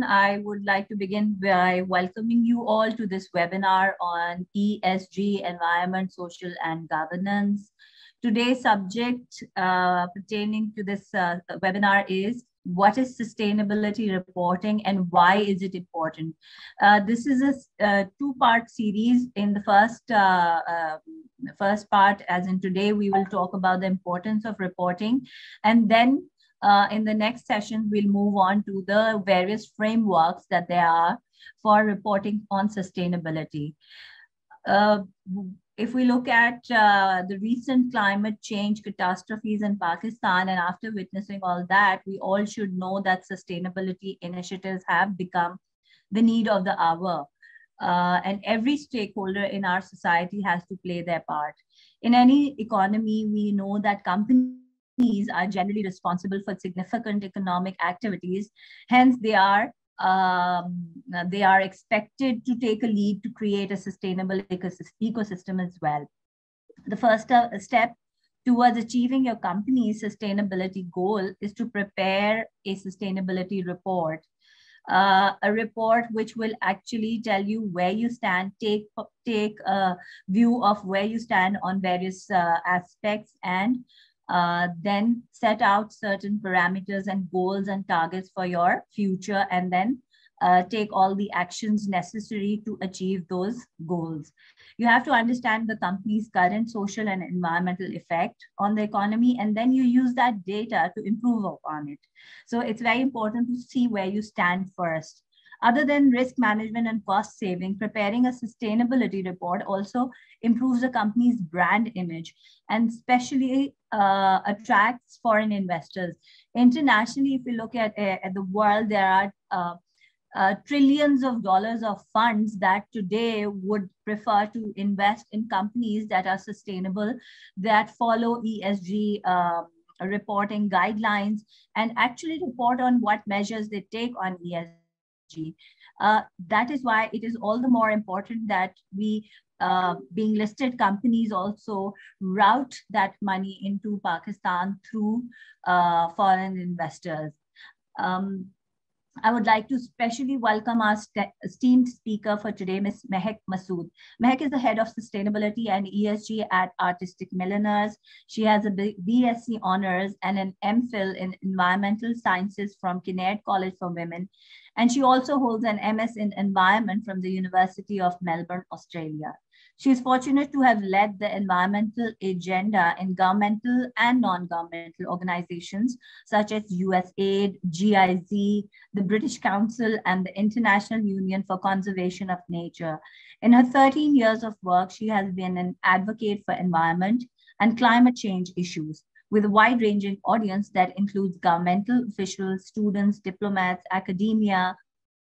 I would like to begin by welcoming you all to this webinar on ESG, Environment, Social and Governance. Today's subject pertaining to this webinar is what is sustainability reporting and why is it important? This is a two-part series. In the first part, as in today, we will talk about the importance of reporting, and then in the next session, we'll move on to the various frameworks that there are for reporting on sustainability. If we look at the recent climate change catastrophes in Pakistan, and after witnessing all that, we all should know that sustainability initiatives have become the need of the hour. And every stakeholder in our society has to play their part. In any economy, we know that companies are generally responsible for significant economic activities. Hence, they are expected to take a lead to create a sustainable ecosystem as well. The first step towards achieving your company's sustainability goal is to prepare a sustainability report. A report which will actually tell you where you stand, take a view of where you stand on various aspects, and then set out certain parameters and goals and targets for your future, and then take all the actions necessary to achieve those goals. You have to understand the company's current social and environmental effect on the economy, and then you use that data to improve upon it. So it's very important to see where you stand first. Other than risk management and cost saving, preparing a sustainability report also improves the company's brand image and especially attracts foreign investors. Internationally, if you look at the world, there are trillions of dollars of funds that today would prefer to invest in companies that are sustainable, that follow ESG reporting guidelines, and actually report on what measures they take on ESG. That is why it is all the more important that we, being listed companies, also route that money into Pakistan through foreign investors. I would like to specially welcome our esteemed speaker for today, Ms. Mehak Masood. Mehak is the head of sustainability and ESG at Artistic Milliners. She has a BSc honors and an MPhil in environmental sciences from Questionnaire College for Women. And she also holds an MS in environment from the University of Melbourne, Australia. She is fortunate to have led the environmental agenda in governmental and non-governmental organizations such as USAID, GIZ, the British Council, and the International Union for Conservation of Nature. In her 13 years of work, she has been an advocate for environment and climate change issues with a wide-ranging audience that includes governmental officials, students, diplomats, academia,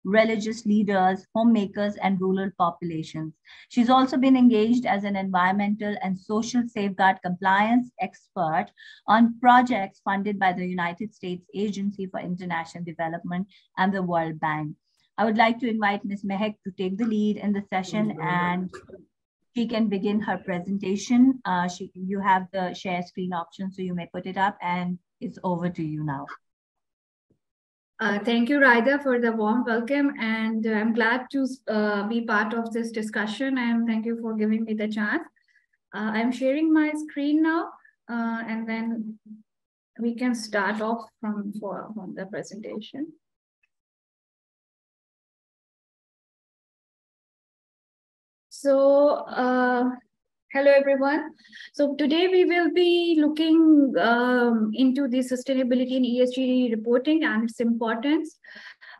religious leaders, homemakers, and rural populations. She's also been engaged as an environmental and social safeguard compliance expert on projects funded by the United States Agency for International Development and the World Bank. I would like to invite Ms. Mehak to take the lead in the session, and she can begin her presentation. You have the share screen option, so you may put it up, and it's over to you now. Thank you, Raida, for the warm welcome, and I'm glad to be part of this discussion, and thank you for giving me the chance. I'm sharing my screen now, and then we can start off from the presentation. So, hello, everyone. So today we will be looking into the sustainability and ESG reporting and its importance.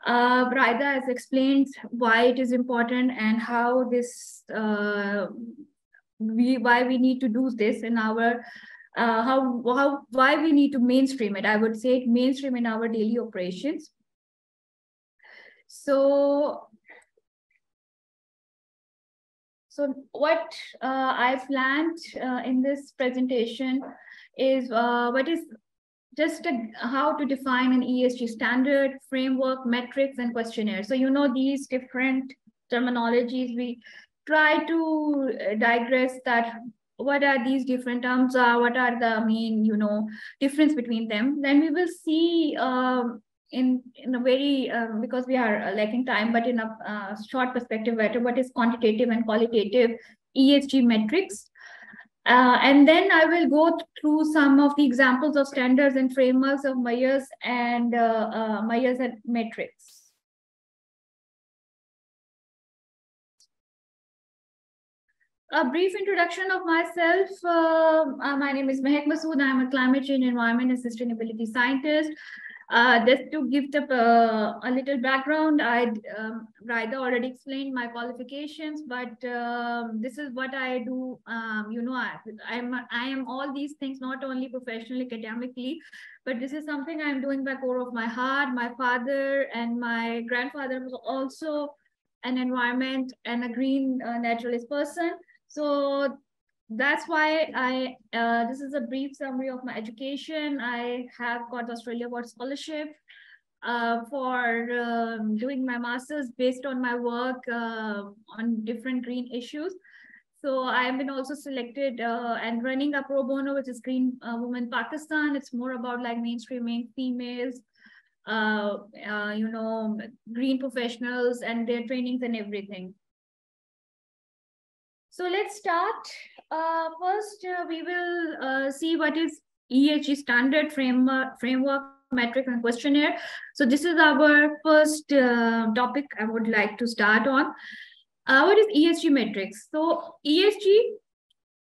Raida has explained why it is important and how this why we need to do this in our why we need to mainstream it. I would say mainstream in our daily operations. So what I planned in this presentation is how to define an ESG standard, framework, metrics, and questionnaire. So you know these different terminologies. We try to digress that what are these different terms, what are the main difference between them. Then we will see in a very, because we are lacking time, but in a short perspective, what is quantitative and qualitative ESG metrics. And then I will go through some of the examples of standards and frameworks of measures and metrics. A brief introduction of myself. My name is Mehak Masood. I am a climate change, environment, and sustainability scientist. Just to give a little background, Raida already explained my qualifications, but this is what I do. You know, I am all these things, not only professionally, academically, but this is something I'm doing by core of my heart. My father and my grandfather was also an environment and a green naturalist person. So that's why this is a brief summary of my education. I have got Australia Award Scholarship for doing my master's based on my work on different green issues. So I've been also selected and running a pro bono, which is Green Women Pakistan. It's more about like mainstreaming females, you know, green professionals and their trainings and everything. So let's start. First, we will see what is ESG standard framework, metric, and questionnaire. So this is our first topic I would like to start on. What is ESG metrics? So ESG,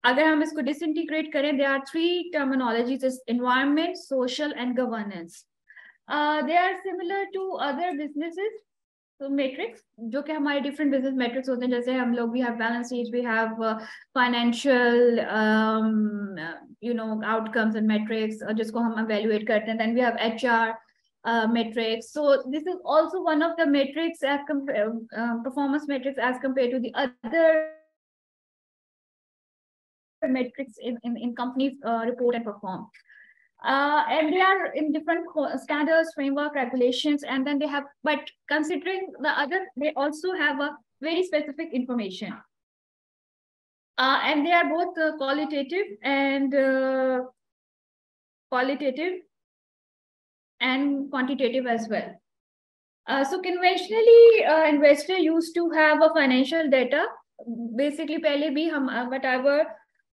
अगर हम इसको disintegrate करें, there are three terminologies: is environment, social, and governance. They are similar to other businesses. So metrics, जो कि हमारे different business metrics होते हैं, जैसे हम लोग we have balance sheets, we have financial you know outcomes and metrics, जिसको हम evaluate करते हैं. Then we have HR metrics. So this is also one of the metrics as performance metrics as compared to the other metrics in companies report and perform. And they are in different standards, framework, regulations, and then they have, but considering the other, they also have a very specific information. And they are both qualitative and quantitative as well. So conventionally, investor used to have a financial data. Basically, pehle bhi hum whatever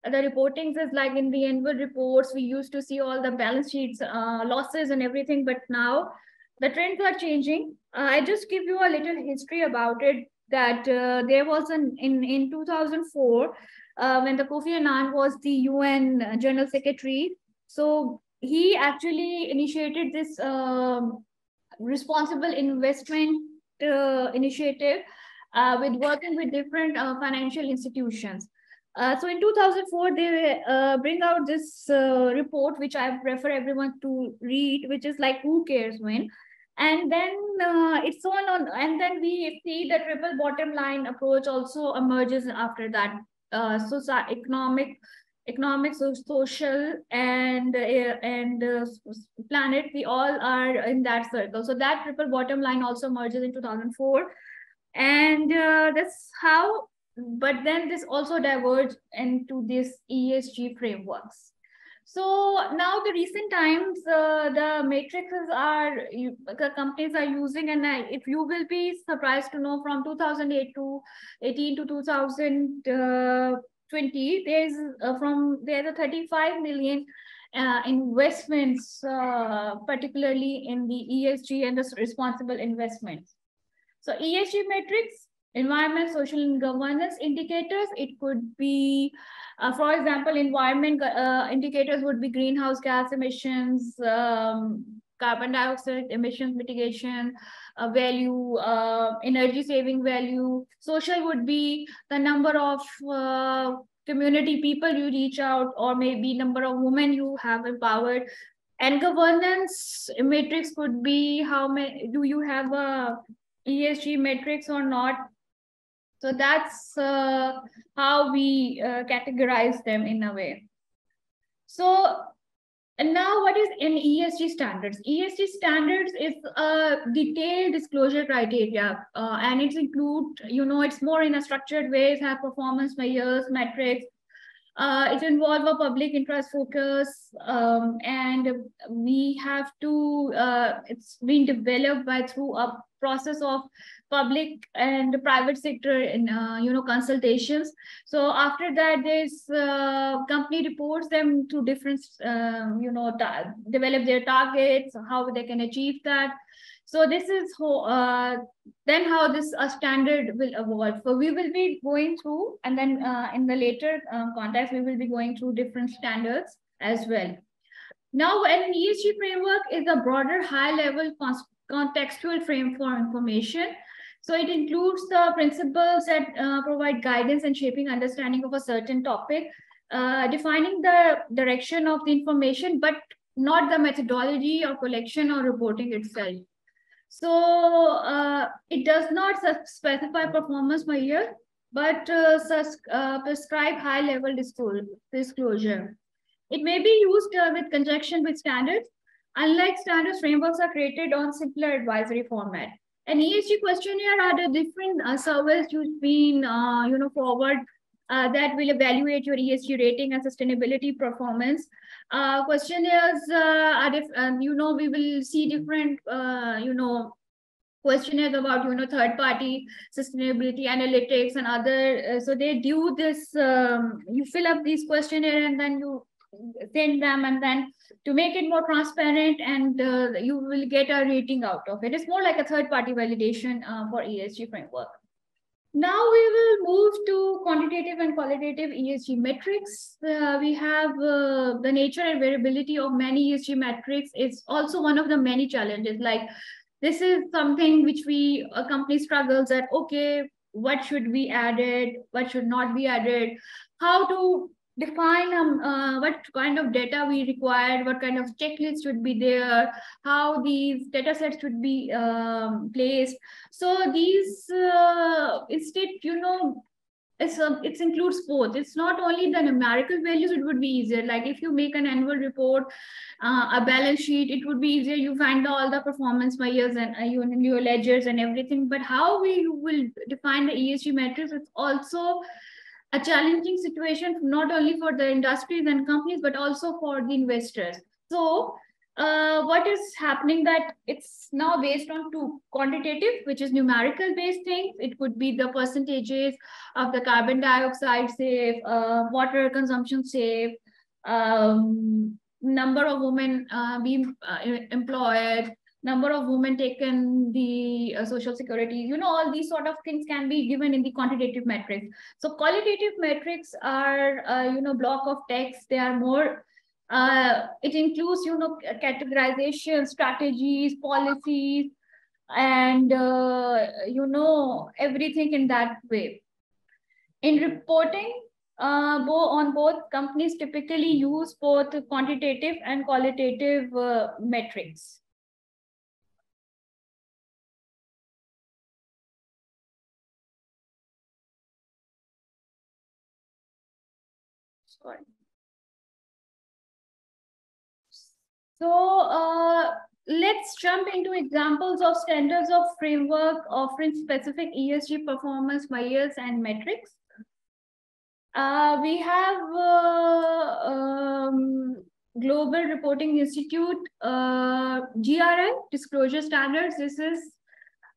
the reportings is like in the annual reports, we used to see all the balance sheets, losses and everything, but now the trends are changing. I just give you a little history about it, that there was in 2004, when the Kofi Annan was the UN General Secretary. So he actually initiated this responsible investment initiative with working with different financial institutions. So in 2004, they bring out this report, which I prefer everyone to read, which is like who cares when. And then it's on, and then we see the triple bottom line approach also emerges after that. So economic, social, and planet, we all are in that circle. So that triple bottom line also emerges in 2004. And that's how, but then this also diverged into this ESG frameworks. So now the recent times, the matrices are, the companies are using, and if you will be surprised to know, from 2008 to 18 to 2020, there's a 35 million investments, particularly in the ESG and the responsible investments. So ESG metrics, environment, social, and governance indicators. It could be, for example, environment indicators would be greenhouse gas emissions, carbon dioxide emissions mitigation value, energy saving value. Social would be the number of community people you reach out, or maybe number of women you have empowered. And governance metrics could be how many, do you have a ESG metrics or not? So that's how we categorize them in a way. So, and now what is in ESG standards? ESG standards is a detailed disclosure criteria, and it includes, you know, it's more in a structured way. It has performance measures, metrics, It involves a public interest focus, and we have to, it's been developed through a process of public and private sector in, consultations. So after that, this company reports them to different, develop their targets, how they can achieve that. So this is then how this standard will evolve. So we will be going through, and then in the later context, we will be going through different standards as well. Now, an ESG framework is a broader, high-level contextual frame for information. So it includes the principles that provide guidance and shaping understanding of a certain topic, defining the direction of the information, but not the methodology or collection or reporting itself. So it does not specify performance per year, but prescribe high-level disclosure. It may be used with conjunction with standards. Unlike standards, frameworks are created on simpler advisory format. An ESG questionnaire are the different surveys you've been, forward that will evaluate your ESG rating and sustainability performance. Questionnaires are, we will see different, questionnaires about, third-party sustainability analytics and other. So they do this, you fill up these questionnaire and then you send them, and then to make it more transparent, and you will get a rating out of it. It's more like a third-party validation for ESG framework. Now we will move to quantitative and qualitative ESG metrics. We have the nature and variability of many ESG metrics. It's also one of the many challenges. Like, this is something which a company struggles at. Okay, what should be added? What should not be added? How to define what kind of data we require, what kind of checklist should be there, how these data sets should be placed. So these instead, it includes both. It's not only the numerical values, it would be easier. Like if you make an annual report, a balance sheet, it would be easier. You find all the performance measures and your ledgers and everything. But how we will define the ESG metrics, it's also a challenging situation, not only for the industries and companies, but also for the investors. So what is happening that it's now based on two: quantitative, which is numerical based things. It could be the percentages of the carbon dioxide saved, water consumption saved, number of women being employed, number of women taken the social security, all these sort of things can be given in the quantitative metrics. So qualitative metrics are, block of text. They are more, it includes, categorization, strategies, policies, and, everything in that way. In reporting, both companies typically use both quantitative and qualitative metrics. So let's jump into examples of standards of framework offering specific ESG performance measures and metrics. We have Global Reporting Institute, GRI, disclosure standards. This is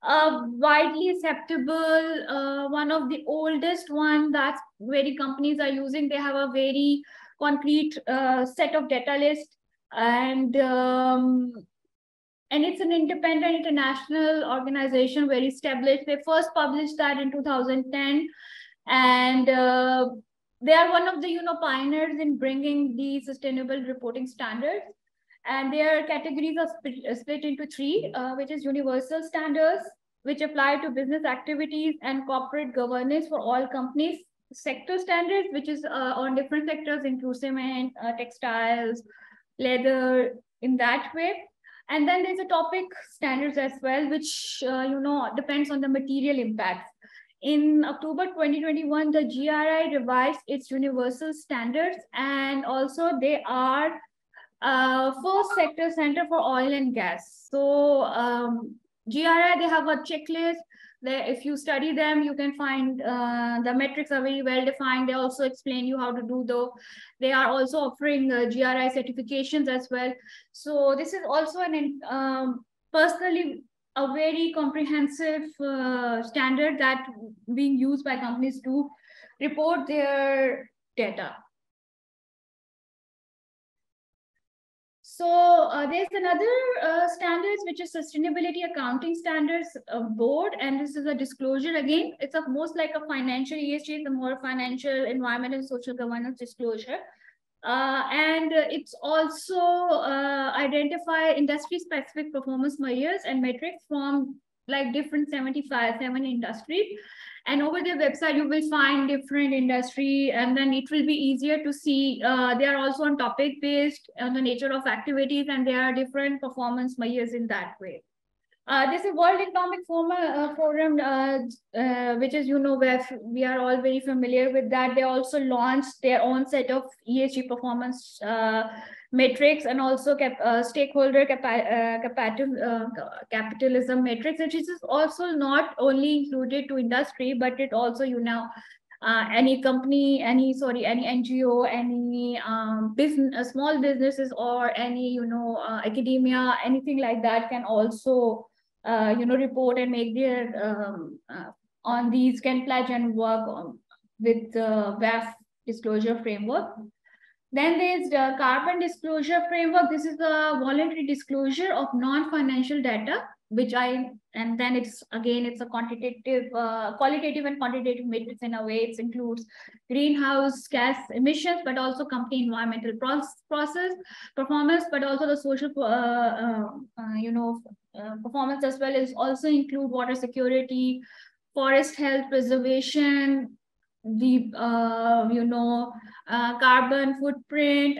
widely acceptable, one of the oldest one that very companies are using. They have a very concrete set of data list, and it's an independent international organization, very established. They first published that in 2010, and they are one of the pioneers in bringing the sustainable reporting standards. And their categories are split into three, which is universal standards, which apply to business activities and corporate governance for all companies. Sector standards, which is on different sectors, include cement, textiles, leather, in that way. And then there's a topic standards as well, which depends on the material impacts. In October 2021, the GRI revised its universal standards, and also they are first sector center for oil and gas. So GRI, they have a checklist. If you study them, you can find the metrics are very well defined. They also explain you how to do though. They are also offering GRI certifications as well. So this is also an personally a very comprehensive standard that being used by companies to report their data. So there's another standards, which is Sustainability Accounting Standards Board, and this is a disclosure. Again, it's a most like a financial ESG, it's a more financial, environmental, and social governance disclosure. And it's also identify industry-specific performance measures and metrics from like different 7 industries. And over their website, you will find different industry, and then it will be easier to see. They are also on topic based on the nature of activities, and there are different performance measures in that way. This is World Economic Forum, which is, where we are all very familiar with that. They also launched their own set of ESG performance metrics, and also stakeholder capitalism metrics, which is also not only included to industry, but it also, any company, any NGO, any business, small businesses, or any, academia, anything like that can also, report and make their on these, can pledge and work on with the WEF disclosure framework. Then there's the carbon disclosure framework. This is a voluntary disclosure of non-financial data, and then it's a quantitative, qualitative and quantitative metrics in a way. It includes greenhouse gas emissions, but also company environmental process performance, but also the social, performance as well. Is also include water security, forest health preservation, the carbon footprint,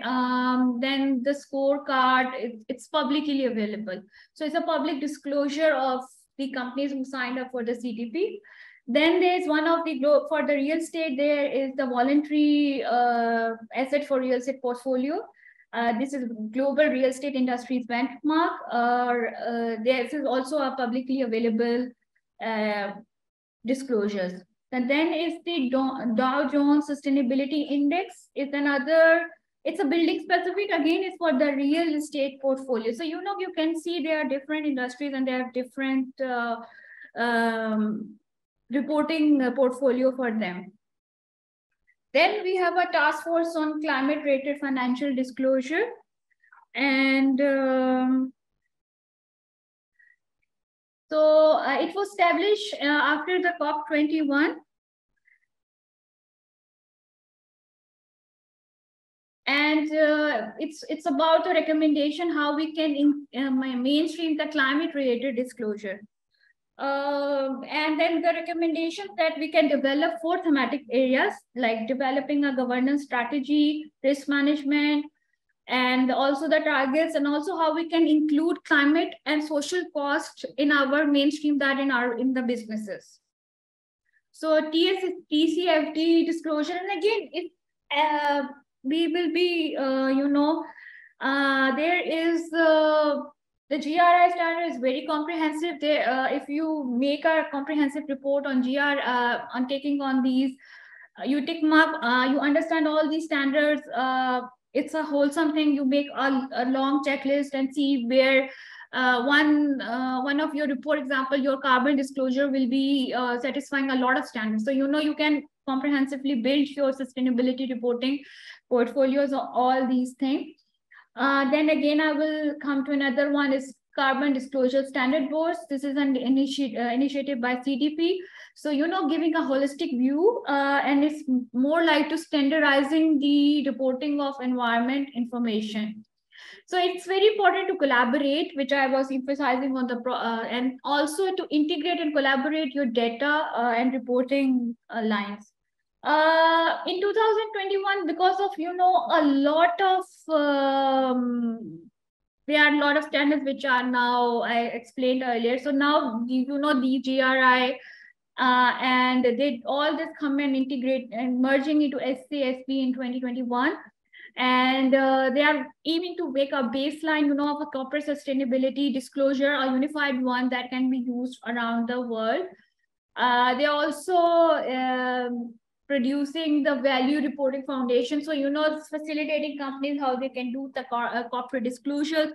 then the scorecard. It's publicly available, so it's a public disclosure of the companies who signed up for the CDP. Then there's one of the for the real estate, there is the voluntary asset for real estate portfolio. This is global real estate industry's benchmark. This is also a publicly available disclosures. And then is the Dow Jones Sustainability Index. It's another, it's a building specific, again, it's for the real estate portfolio. So, you can see there are different industries and they have different reporting portfolio for them. Then we have a task force on climate rated financial disclosure. And so it was established after the COP21. And it's about a recommendation how we can mainstream the climate-related disclosure. And then the recommendation that we can develop 4 thematic areas, like developing a governance strategy, risk management, and also the targets, and also how we can include climate and social cost in our mainstream that in the businesses. So TCFD disclosure, and again, we will be, there is the GRI standard is very comprehensive. If you make a comprehensive report on on taking on these, you tick mark, you understand all these standards. It's a wholesome thing. You make a long checklist and see where one of your report, example, your carbon disclosure will be satisfying a lot of standards. So, you can comprehensively build your sustainability reporting portfolios on all these things. Then again, I will come to another one is Carbon Disclosure Standard Boards. This is an initiative by CDP. So, giving a holistic view, and it's more like to standardizing the reporting of environment information. So it's very important to collaborate, which I was emphasizing on the and also to integrate and collaborate your data and reporting lines. In 2021, because of, a lot of, there are a lot of standards which are now, I explained earlier. So now, the GRI, and they all this come and integrate and merging into SASB in 2021. And they are aiming to make a baseline, of a corporate sustainability disclosure, a unified one that can be used around the world. They are also producing the value reporting foundation. So, facilitating companies how they can do the corporate disclosures,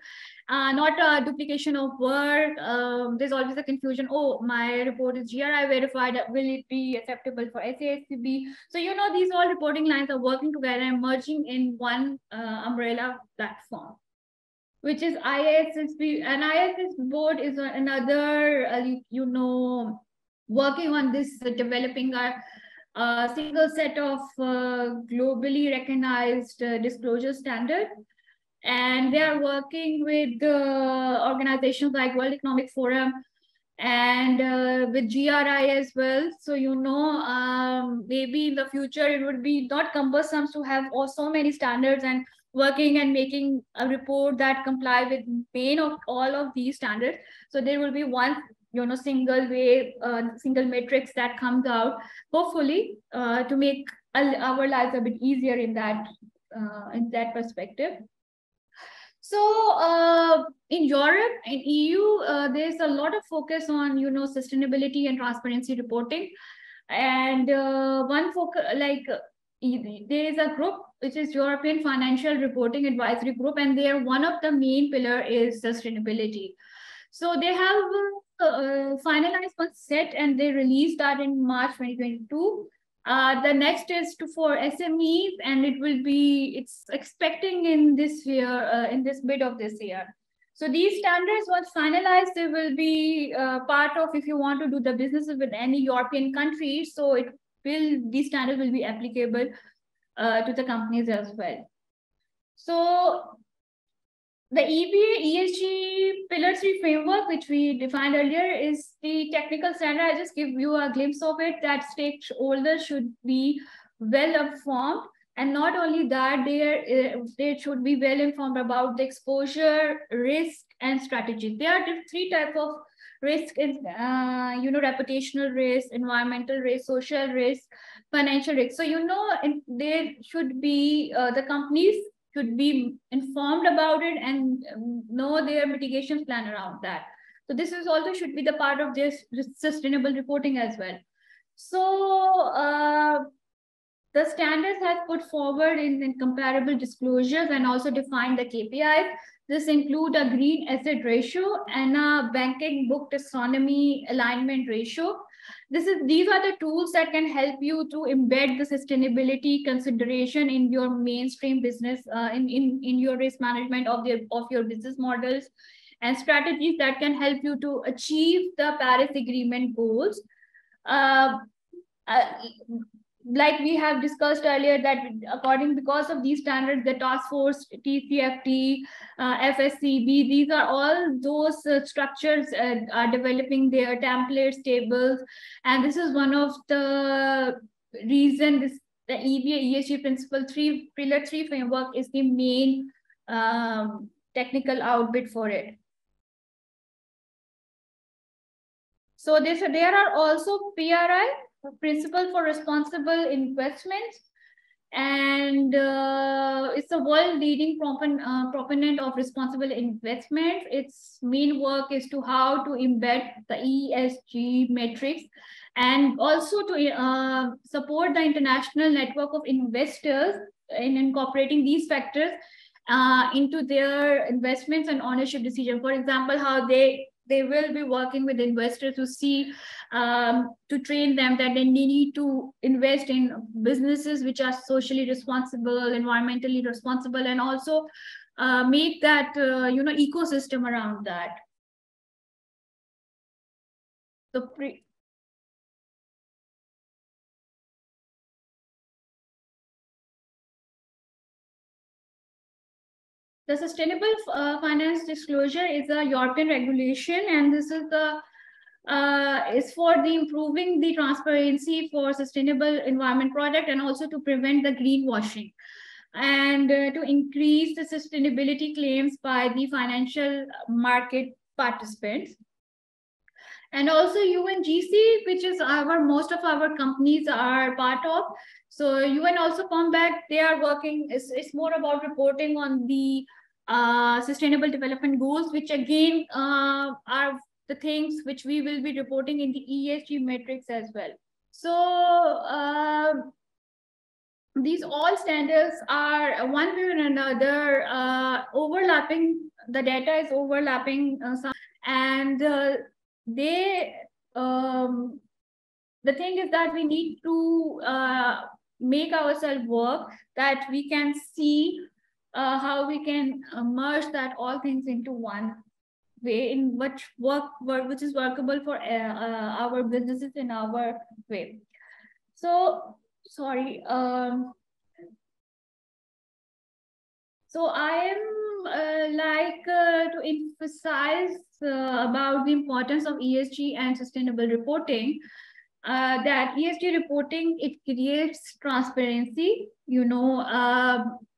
not a duplication of work. There's always a confusion. Oh, my report is GRI verified. Will it be acceptable for SASB? So, these all reporting lines are working together and merging in one umbrella platform, which is ISSB. And ISSB board is another, working on this, developing a single set of globally recognized disclosure standard. And they are working with organizations like World Economic Forum and with GRI as well. So, maybe in the future, it would be not cumbersome to have so many standards and working and making a report that comply with main of all of these standards. So there will be one, single way, single matrix that comes out, hopefully, to make our lives a bit easier in that perspective. So in Europe and EU, there's a lot of focus on, sustainability and transparency reporting. And one focus, there is a group which is European Financial Reporting Advisory Group, and their one of the main pillar is sustainability. So they have finalized one set, and they released that in March 2022. The next is for SMEs, and it's expecting in this year, in this mid of this year. So these standards, once finalized, they will be part of, if you want to do the businesses with any European country, so these standards will be applicable to the companies as well. So the EBA ESG Pillar 3 framework, which we defined earlier, is the technical standard. I'll just give you a glimpse of it, that stakeholders should be well informed. And not only that, they should be well informed about the exposure, risk, and strategies. There are three types of risk: reputational risk, environmental risk, social risk, financial risk. So, there should be, the companies should be informed about it and know their mitigation plan around that. So this is also should be the part of this sustainable reporting as well. So the standards have put forward in comparable disclosures and also defined the KPIs. This include a green asset ratio and a banking book taxonomy alignment ratio. These are the tools that can help you to embed the sustainability consideration in your mainstream business, in your risk management of your business models, and strategies that can help you to achieve the Paris Agreement goals. Like we have discussed earlier, that because of these standards, the task force, TCFT, FSCB, these are all those structures are developing their templates, tables, and this is one of the reasons the EBA ESG Principle 3 Pillar 3 framework is the main technical outbid for it. So there are also PRI, Principle for Responsible Investments, and it's a world-leading proponent of responsible investment. Its main work is to how to embed the ESG metrics and also to support the international network of investors in incorporating these factors into their investments and ownership decision. For example, how they will be working with investors to see, to train them that they need to invest in businesses which are socially responsible, environmentally responsible, and also make that, ecosystem around that. So the Sustainable Finance Disclosure is a European regulation, and this is is for the improving the transparency for sustainable environment product, and also to prevent the greenwashing, and to increase the sustainability claims by the financial market participants. And also UNGC, which is is most of our companies are part of. So UN also Compact, they are working, it's more about reporting on the sustainable development goals, which again are the things which we will be reporting in the ESG metrics as well. So these all standards are one way or another overlapping. The data is overlapping, and the thing is that we need to make ourselves work, that we can see how we can merge that all things into one way in which which is workable for our businesses in our way. So sorry. So I am to emphasize about the importance of ESG and sustainable reporting. That ESG reporting, it creates transparency. You know,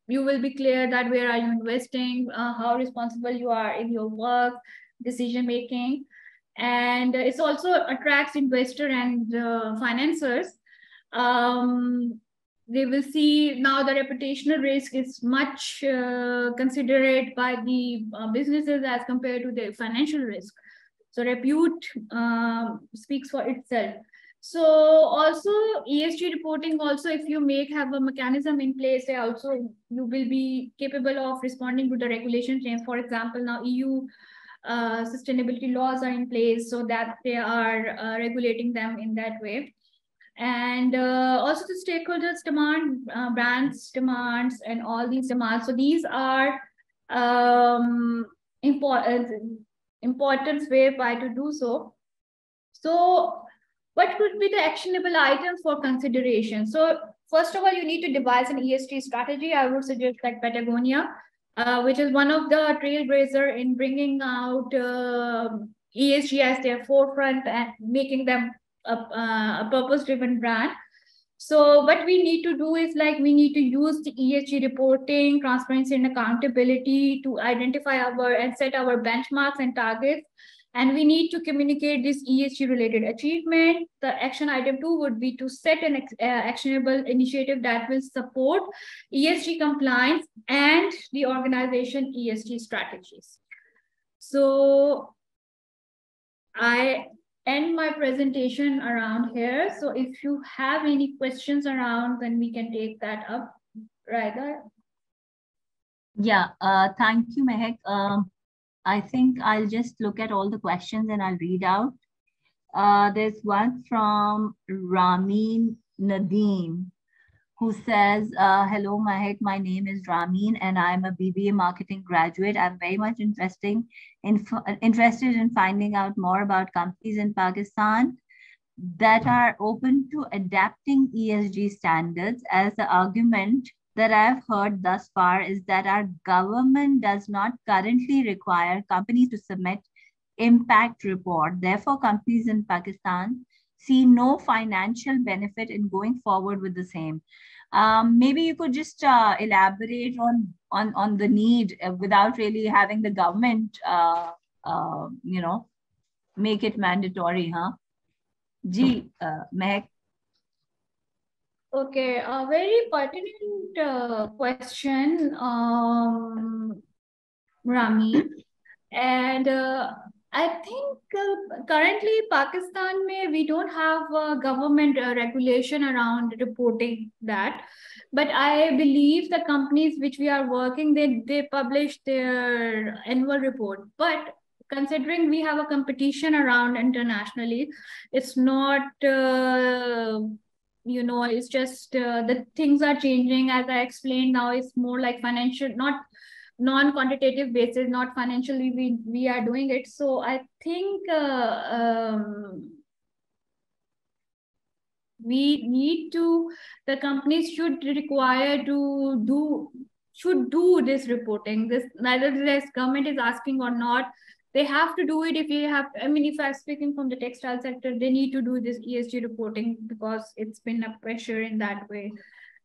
you will be clear that where are you investing, how responsible you are in your work, decision making, and it also attracts investor and financiers. They will see now the reputational risk is much considered by the businesses as compared to the financial risk. So repute speaks for itself. So also ESG reporting, also if you have a mechanism in place, also you will be capable of responding to the regulation change. For example, now EU sustainability laws are in place, so that they are regulating them in that way. And also the stakeholders demand, brands demands, and all these demands. So these are important way by to do so. So what could be the actionable items for consideration? So first of all, you need to devise an ESG strategy. I would suggest like Patagonia, which is one of the trailblazer in bringing out ESG as their forefront and making them a purpose-driven brand. So what we need to do is we need to use the ESG reporting, transparency, and accountability to identify and set our benchmarks and targets. And we need to communicate this ESG related achievement. The action item 2 would be to set an actionable initiative that will support ESG compliance and the organization ESG strategies. So I end my presentation around here. So if you have any questions around, then we can take that up. Right? Yeah, thank you, Mehak. I think I'll just look at all the questions and I'll read out. There's one from Ramin Nadeem, who says, hello, Mahek, my name is Ramin and I'm a BBA marketing graduate. I'm very much interested in finding out more about companies in Pakistan that are open to adapting ESG standards, as the argument that I've heard thus far is that our government does not currently require companies to submit impact report. Therefore, companies in Pakistan see no financial benefit in going forward with the same. Maybe you could just elaborate on the need without really having the government, make it mandatory, huh? Ji, Mehak. Okay, a very pertinent question, Rami. And I think currently Pakistan, we don't have a government regulation around reporting that. But I believe the companies which we are working, they publish their annual report. But considering we have a competition around internationally, it's not... it's just the things are changing. As I explained now, it's more like financial, not non-quantitative basis, not financially we are doing it. So I think we need to, the companies should require to do this reporting. This, neither this government is asking or not, they have to do it. If you have, if I'm speaking from the textile sector, they need to do this ESG reporting because it's been a pressure in that way.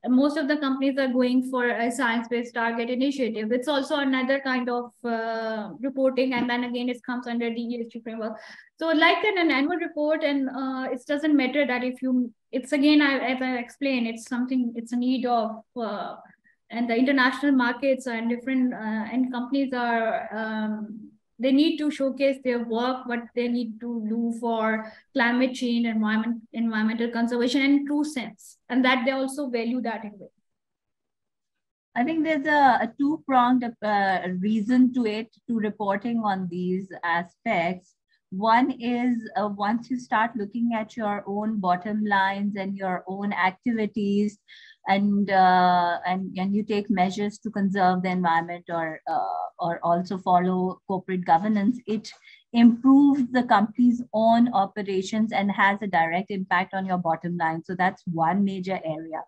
most of the companies are going for a science-based target initiative. It's also another kind of reporting, and then again it comes under the ESG framework. So like an annual report, and it doesn't matter that if you, it's again, as I explained, it's something, it's a need of, and the international markets and different and companies are, they need to showcase their work, what they need to do for climate change, environmental conservation in true sense, and that they also value that in way. I think there's a two-pronged reason to reporting on these aspects. One is once you start looking at your own bottom lines and your own activities, and you take measures to conserve the environment or also follow corporate governance, it improves the company's own operations and has a direct impact on your bottom line. So that's one major area.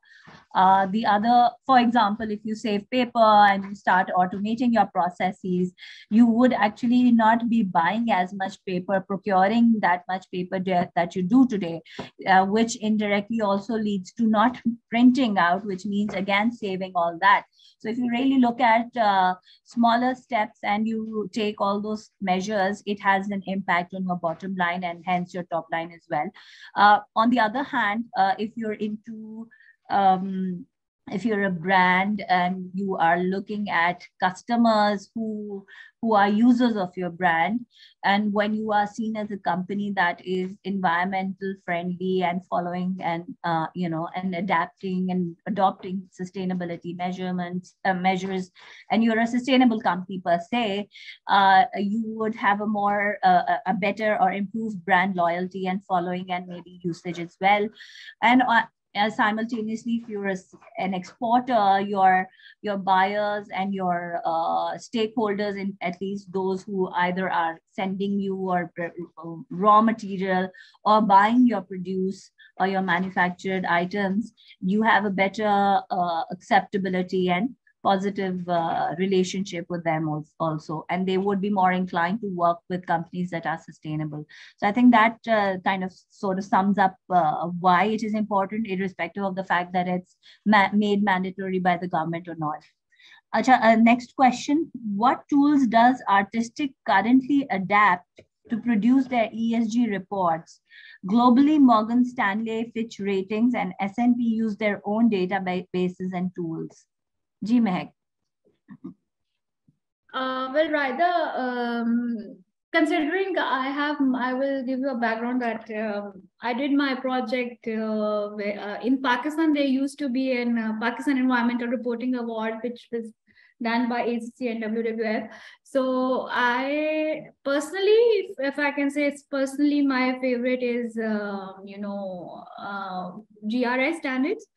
The other, for example, if you save paper and you start automating your processes, you would actually not be buying as much paper, procuring that much paper that you do today, which indirectly also leads to not printing out, which means again saving all that. So if you really look at smaller steps and you take all those measures, it has an impact on your bottom line and hence your top line as well. On the other hand, if you're into if you're a brand and you are looking at customers who are users of your brand, and when you are seen as a company that is environmental friendly and following and and adapting and adopting sustainability measures, and you're a sustainable company per se, you would have a better or improved brand loyalty and following and maybe usage as well. And simultaneously, if you're an exporter, your buyers and your stakeholders, in at least those who either are sending you or raw material or buying your produce or your manufactured items, you have a better acceptability and positive relationship with them also, and they would be more inclined to work with companies that are sustainable. So I think that kind of sort of sums up why it is important, irrespective of the fact that it's made mandatory by the government or not. Acha, next question: what tools does Artistic currently adapt to produce their ESG reports? Globally, Morgan Stanley, Fitch Ratings, and S&P use their own databases and tools. Ji Mehak. Well, rather, considering I will give you a background that I did my project in Pakistan. There used to be an Pakistan Environmental Reporting Award, which was done by ACC and WWF. So I personally, if I can say, it's personally my favorite is GRI standards.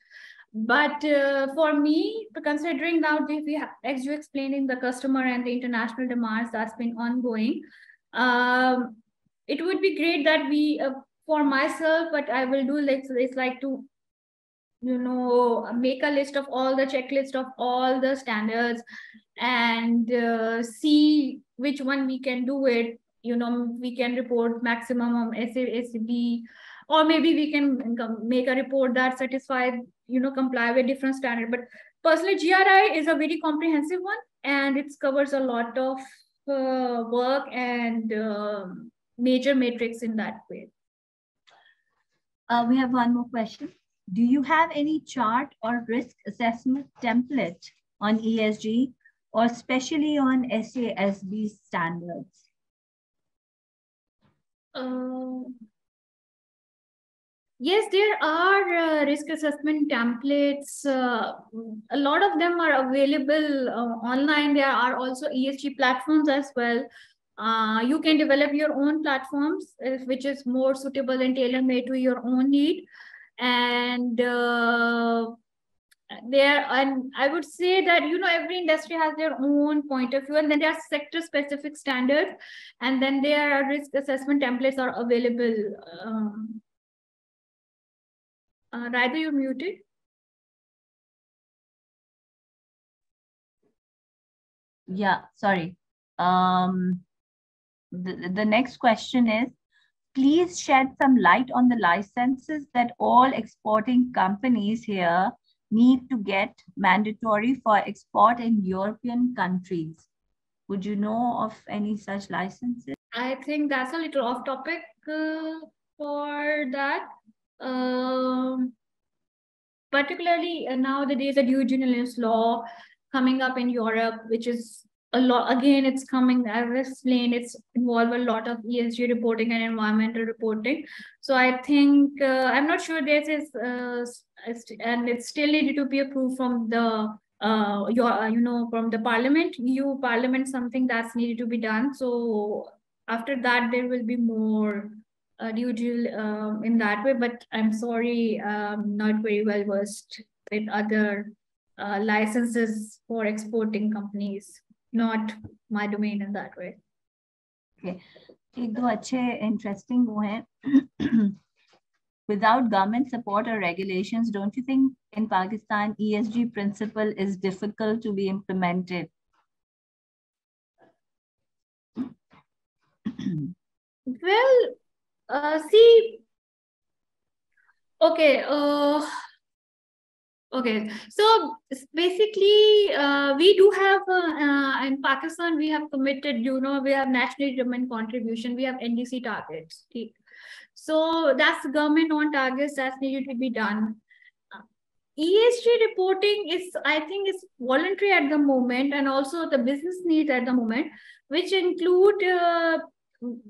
But for me, considering now we have, as you explaining, the customer and the international demands that's been ongoing, it would be great that we, for myself, what I will do is like to, make a list of all the checklist of all the standards and see which one we can do it. We can report maximum of SASB, or maybe we can make a report that satisfies, comply with different standards. But personally, GRI is a very comprehensive one, and it covers a lot of work and major metrics in that way. We have one more question. Do you have any chart or risk assessment template on ESG, or especially on SASB standards? Yes, there are risk assessment templates. A lot of them are available online. There are also ESG platforms as well. You can develop your own platforms, which is more suitable and tailor-made to your own need. And and I would say that, every industry has their own point of view, and then there are sector-specific standards, and then there are risk assessment templates are available. Rather, you're muted. Yeah, sorry. The next question is, please shed some light on the licenses that all exporting companies here need to get mandatory for export in European countries. Would you know of any such licenses? I think that's a little off topic for that. Particularly nowadays, a due diligence law coming up in Europe, which is a lot. Again, it's coming, as explained, it's involved a lot of ESG reporting and environmental reporting. So I think, I'm not sure this is, and it's still needed to be approved from the from the Parliament, EU Parliament, something that's needed to be done. So after that, there will be more due in that way, but I'm sorry, not very well versed with other licenses for exporting companies. Not my domain in that way. Okay, एक दो अच्छे interesting वो हैं. Without government support or regulations, don't you think in Pakistan ESG principle is difficult to be implemented? Well, see, okay, okay. So basically, we do have in Pakistan, we have committed, we have national development contribution, we have NDC targets. So that's government on targets that's needed to be done. ESG reporting is, I think, is voluntary at the moment, and also the business needs at the moment, which include,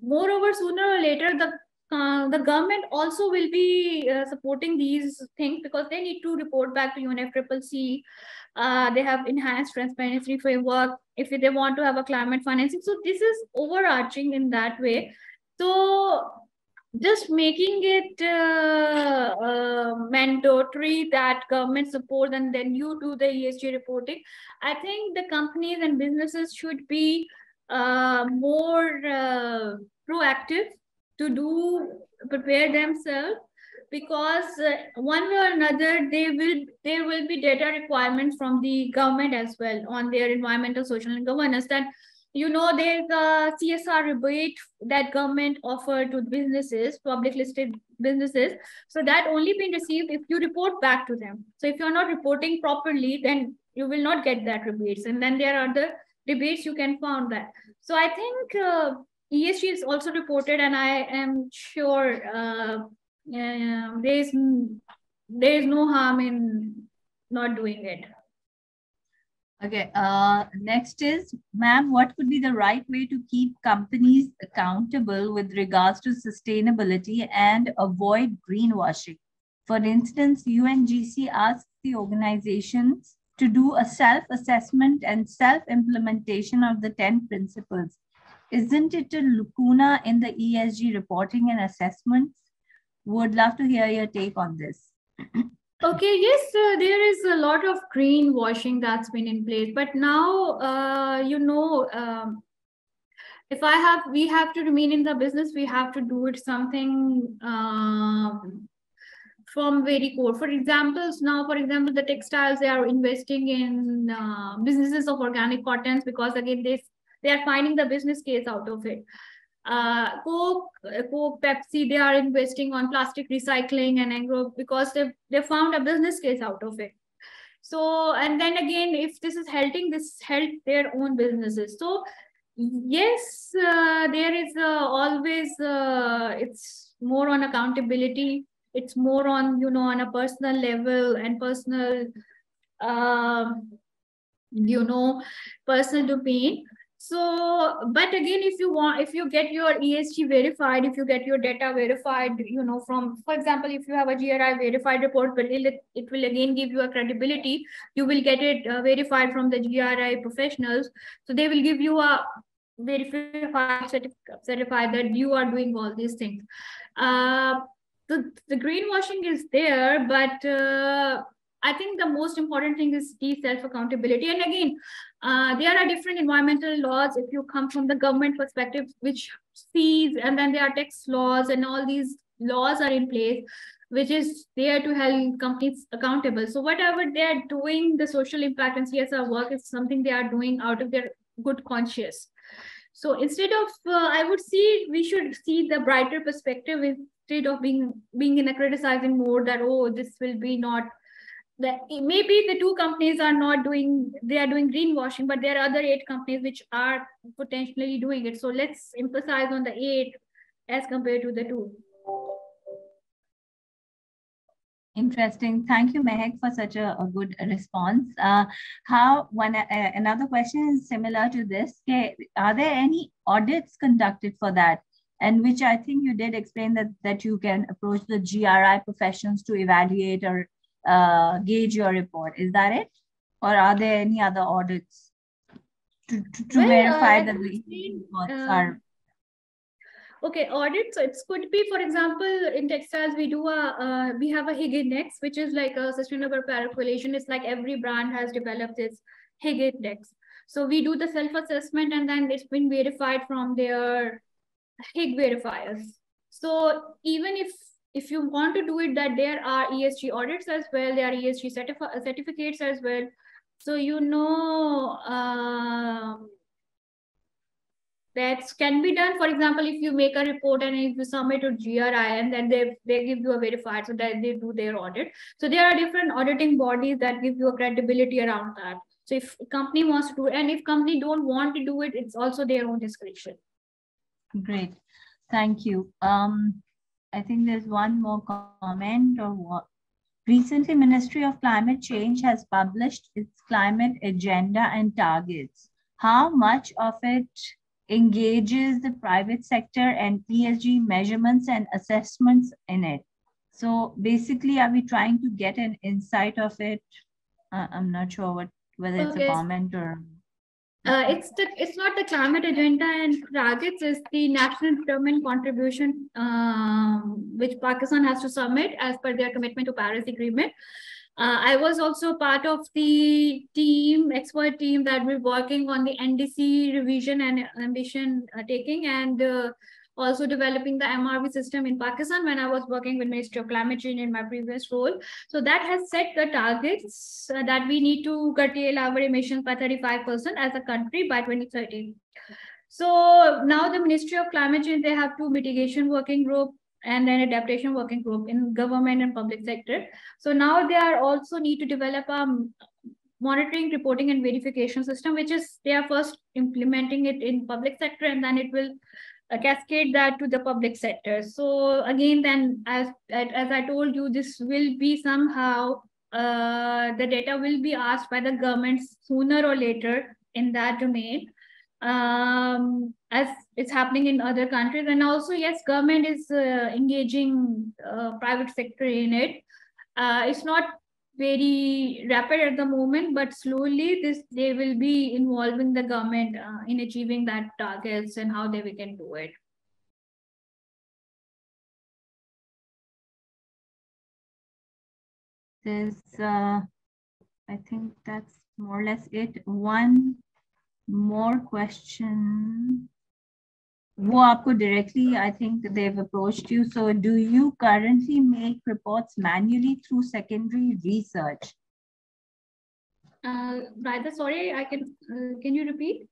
moreover, sooner or later, the government also will be supporting these things, because they need to report back to UNFCCC. They have enhanced transparency framework if they want to have a climate financing. So this is overarching in that way. So just making it mandatory that government support and then you do the ESG reporting, I think the companies and businesses should be more proactive to prepare themselves, because one way or another there will be data requirements from the government as well on their environmental, social, and governance. That there's a CSR rebate that government offered to businesses, public listed businesses. So that only been received if you report back to them. So if you're not reporting properly, then you will not get that rebates. And then there are other rebates you can find that. So I think ESG is also reported, and I am sure there is no harm in not doing it. Okay, next is, ma'am, what could be the right way to keep companies accountable with regards to sustainability and avoid greenwashing? For instance, UNGC asks the organizations to do a self-assessment and self-implementation of the 10 principles. Isn't it a lacuna in the ESG reporting and assessments? Would love to hear your take on this. Okay, yes, there is a lot of greenwashing that's been in place, but now, if we have to remain in the business, we have to do it something from very core. For example, the textiles, they are investing in businesses of organic cottons, because again, they are finding the business case out of it. Coke, Pepsi, they are investing on plastic recycling and agro, because they found a business case out of it. So, and then again, if this is helping, this help their own businesses. So yes, there is always, it's more on accountability. It's more on, on a personal level and personal, personal domain. So, but again, if you get your ESG verified, if you get your data verified, from, for example, if you have a GRI verified report, but it will again give you a credibility. You will get it verified from the GRI professionals. So they will give you a verified certified that you are doing all these things. The greenwashing is there, but I think the most important thing is the self-accountability. And again, there are different environmental laws if you come from the government perspective, which sees, and then there are tax laws, and all these laws are in place, which is there to help companies accountable. So whatever they're doing, the social impact and CSR work is something they are doing out of their good conscience. So instead of, I would see, we should see the brighter perspective instead of being in a criticizing mode that, oh, this will be not maybe the 2 companies are not doing, they are doing greenwashing, but there are other 8 companies which are potentially doing it. So let's emphasize on the 8 as compared to the 2. Interesting. Thank you, Mehak, for such a good response. Another question is similar to this. Are there any audits conducted for that? And which I think you did explain that you can approach the GRI professions to evaluate or gauge your report. Is that it? Or are there any other audits to verify that the reports are? Okay, audits. It could be, for example, in textiles, we have a Higg Index, which is like a sustainable calculation. It's like every brand has developed this Higg Index. So we do the self-assessment, and then it's been verified from their Higg verifiers. So even if you want to do it, that there are ESG audits as well, there are ESG certificates as well. So that can be done. For example, if you make a report and if you submit to GRI, and then they give you a verified, so that they do their audit. So there are different auditing bodies that give you a credibility around that. So if a company wants to do it, and if company don't want to do it, it's also their own discretion. Great, thank you. I think there's one more comment or what. Recently, Ministry of Climate Change has published its climate agenda and targets. How much of it engages the private sector and ESG measurements and assessments in it? So basically, are we trying to get an insight of it? I'm not sure whether it's a comment or... It's not the climate agenda and targets, it's the national determined contribution which Pakistan has to submit as per their commitment to Paris Agreement. I was also part of the expert team that we're working on the NDC revision and ambition taking, and also developing the MRV system in Pakistan when I was working with Ministry of Climate Change in my previous role. So that has set the targets that we need to curtail our emissions by 35% as a country by 2030. So now the Ministry of Climate Change, they have 2 mitigation working group and then adaptation working group in government and public sector. So now they are also need to develop a monitoring, reporting, and verification system, which is they are first implementing it in public sector, and then it will cascade that to the public sector. So again, then as I told you, this will be somehow the data will be asked by the governments sooner or later in that domain, as it's happening in other countries. And also, yes, government is engaging private sector in it. It's not very rapid at the moment, but slowly they will be involving the government in achieving that targets and how we can do it. There's, I think that's more or less it. One more question. वो आपको directly, I think they've approached you. So do you currently make reports manually through secondary research? Rather, sorry, can you repeat?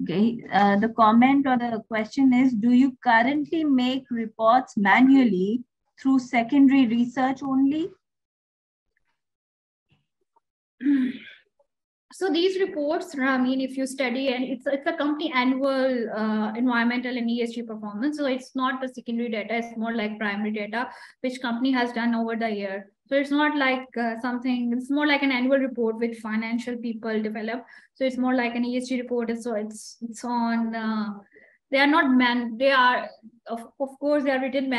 Okay, the comment or the question is, do you currently make reports manually through secondary research only? So these reports, I mean, if you study, and it's a company annual environmental and ESG performance. So it's not the secondary data, it's more like primary data, which company has done over the year. So it's not like it's more like an annual report which financial people develop. So it's more like an ESG report. So it's on, they are not they are, of course, they are written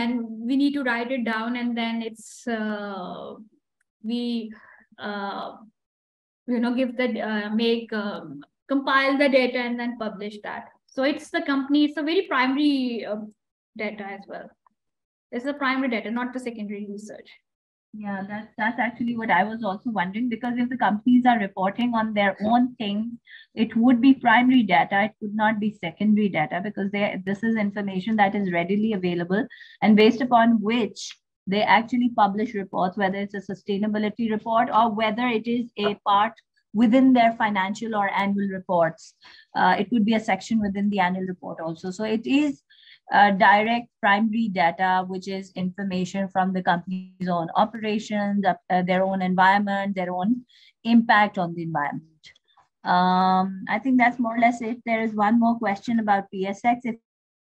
we need to write it down, and then it's, give the compile the data and then publish that. So it's the company, it's a very primary data as well. It's the primary data, not the secondary research. Yeah, that's actually what I was also wondering, because if the companies are reporting on their own things, it would be primary data. It would not be secondary data, because this is information that is readily available and based upon which they actually publish reports, whether it's a sustainability report or whether it is a part within their financial or annual reports. It could be a section within the annual report also. So it is direct primary data, which is information from the company's own operations, their own environment, their own impact on the environment. I think that's more or less it. There is one more question about PSX. If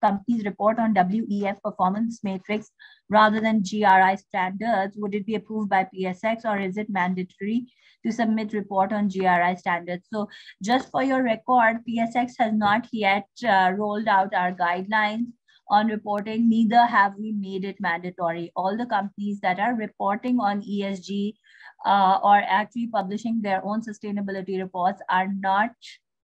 companies report on WEF performance matrix rather than GRI standards, would it be approved by PSX, or is it mandatory to submit report on GRI standards? So just for your record, PSX has not yet rolled out our guidelines on reporting, neither have we made it mandatory. All the companies that are reporting on ESG or actually publishing their own sustainability reports are not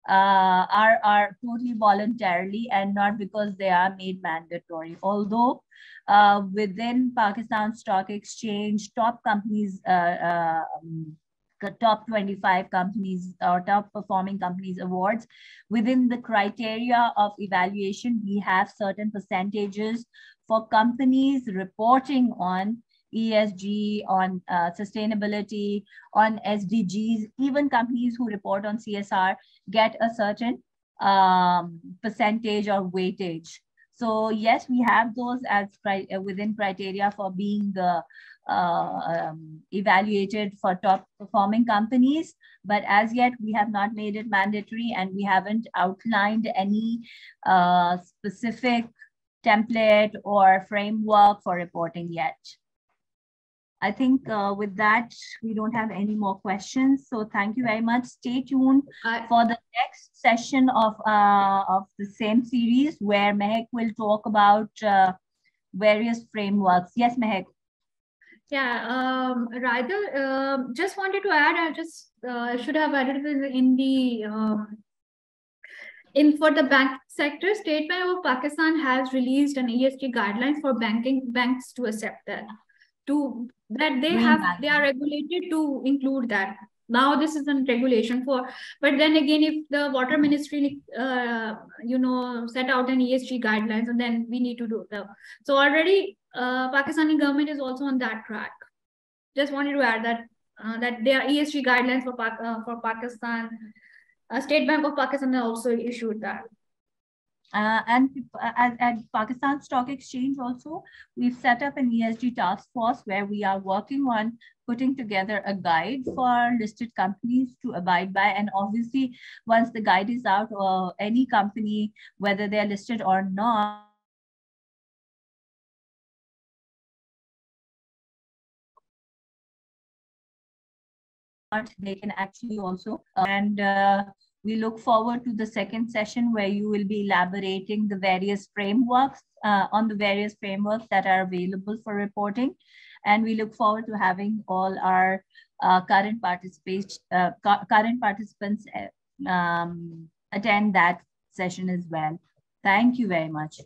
are totally voluntarily and not because they are made mandatory. Although within Pakistan Stock Exchange, top companies, top 25 companies or top performing companies awards, within the criteria of evaluation, we have certain percentages for companies reporting on ESG, on sustainability, on SDGs. Even companies who report on CSR get a certain percentage or weightage. So yes, we have those as within criteria for being evaluated for top performing companies, but as yet we have not made it mandatory, and we haven't outlined any specific template or framework for reporting yet. I think with that, we don't have any more questions. So thank you very much. Stay tuned for the next session of the same series, where Mehak will talk about various frameworks. Yes, Mehak. Yeah, Raida, just wanted to add, I should have added in the for the bank sector. State Bank of Pakistan has released an ESG guidelines for banks to accept that. They are regulated to include that. Now this is a regulation for, but then again, if the water ministry, set out an ESG guidelines, and then we need to do that. So already Pakistani government is also on that track. Just wanted to add that that there are ESG guidelines for Pakistan. State Bank of Pakistan also issued that. And at Pakistan Stock Exchange also, we've set up an ESG task force where we are working on putting together a guide for listed companies to abide by. And obviously, once the guide is out, any company, whether they're listed or not, they can actually also, and we look forward to the second session where you will be elaborating the various frameworks on the various frameworks that are available for reporting. And we look forward to having all our current participants attend that session as well. Thank you very much.